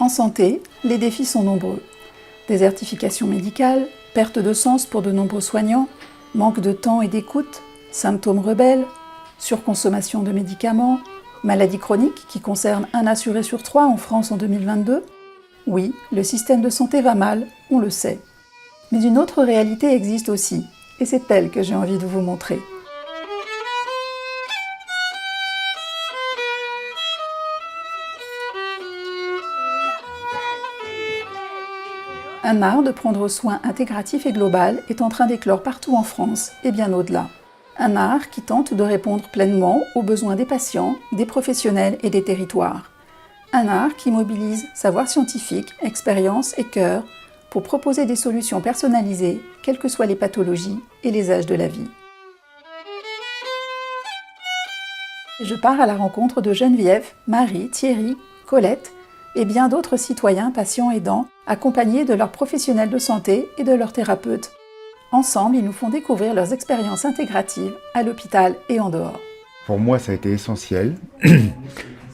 En santé, les défis sont nombreux. Désertification médicale, perte de sens pour de nombreux soignants, manque de temps et d'écoute, symptômes rebelles, surconsommation de médicaments, maladies chroniques qui concernent un assuré sur 3 en France en 2022. Oui, le système de santé va mal, on le sait. Mais une autre réalité existe aussi, et c'est elle que j'ai envie de vous montrer. Un art de prendre soin intégratif et global est en train d'éclore partout en France et bien au-delà. Un art qui tente de répondre pleinement aux besoins des patients, des professionnels et des territoires. Un art qui mobilise savoir scientifique, expérience et cœur pour proposer des solutions personnalisées, quelles que soient les pathologies et les âges de la vie. Je pars à la rencontre de Geneviève, Marie, Thierry, Colette et bien d'autres citoyens, patients aidants, accompagnés de leurs professionnels de santé et de leurs thérapeutes. Ensemble, ils nous font découvrir leurs expériences intégratives à l'hôpital et en dehors. Pour moi, ça a été essentiel.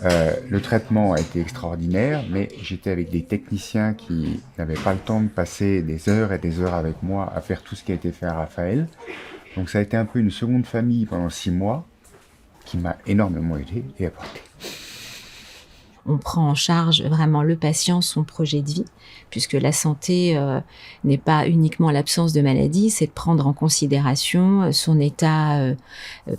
Le traitement a été extraordinaire, mais j'étais avec des techniciens qui n'avaient pas le temps de passer des heures et des heures avec moi à faire tout ce qui a été fait à Raphaël. Donc ça a été un peu une seconde famille pendant 6 mois qui m'a énormément aidé et apporté. On prend en charge vraiment le patient, son projet de vie, puisque la santé n'est pas uniquement l'absence de maladie, c'est de prendre en considération son état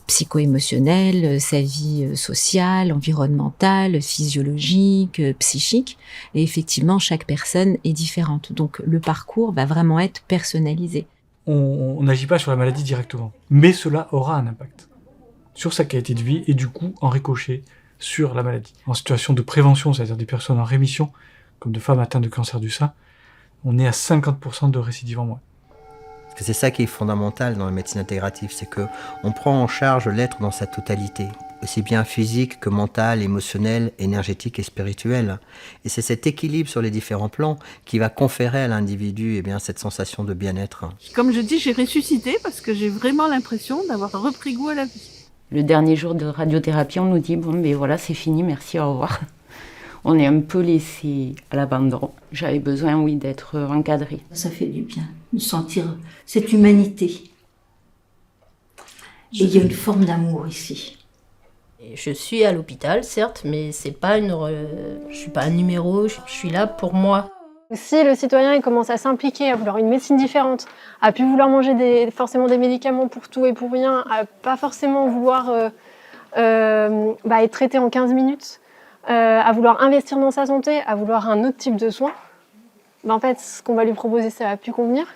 psycho-émotionnel, sa vie sociale, environnementale, physiologique, psychique. Et effectivement, chaque personne est différente. Donc le parcours va vraiment être personnalisé. On n'agit pas sur la maladie directement, mais cela aura un impact sur sa qualité de vie et du coup, en ricochet, sur la maladie. En situation de prévention, c'est-à-dire des personnes en rémission, comme de femmes atteintes de cancer du sein, on est à 50% de récidive en moins. Parce que c'est ça qui est fondamental dans la médecine intégrative, c'est qu'on prend en charge l'être dans sa totalité, aussi bien physique que mental, émotionnel, énergétique et spirituel. Et c'est cet équilibre sur les différents plans qui va conférer à l'individu cette sensation de bien-être. Comme je dis, j'ai ressuscité parce que j'ai vraiment l'impression d'avoir repris goût à la vie. Le dernier jour de radiothérapie, on nous dit « Bon, mais voilà, c'est fini, merci, au revoir ». On est un peu laissé à l'abandon. J'avais besoin, oui, d'être encadrée. Ça fait du bien de sentir cette humanité. Et il y a une forme d'amour ici. Je suis à l'hôpital, certes, mais c'est pas je suis pas un numéro, je suis là pour moi. Si le citoyen il commence à s'impliquer, à vouloir une médecine différente, à plus vouloir manger forcément des médicaments pour tout et pour rien, à pas forcément vouloir être traité en 15 minutes, à vouloir investir dans sa santé, à vouloir un autre type de soins, en fait, ce qu'on va lui proposer, ça va plus convenir.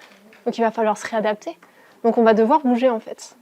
Donc il va falloir se réadapter. Donc on va devoir bouger en fait.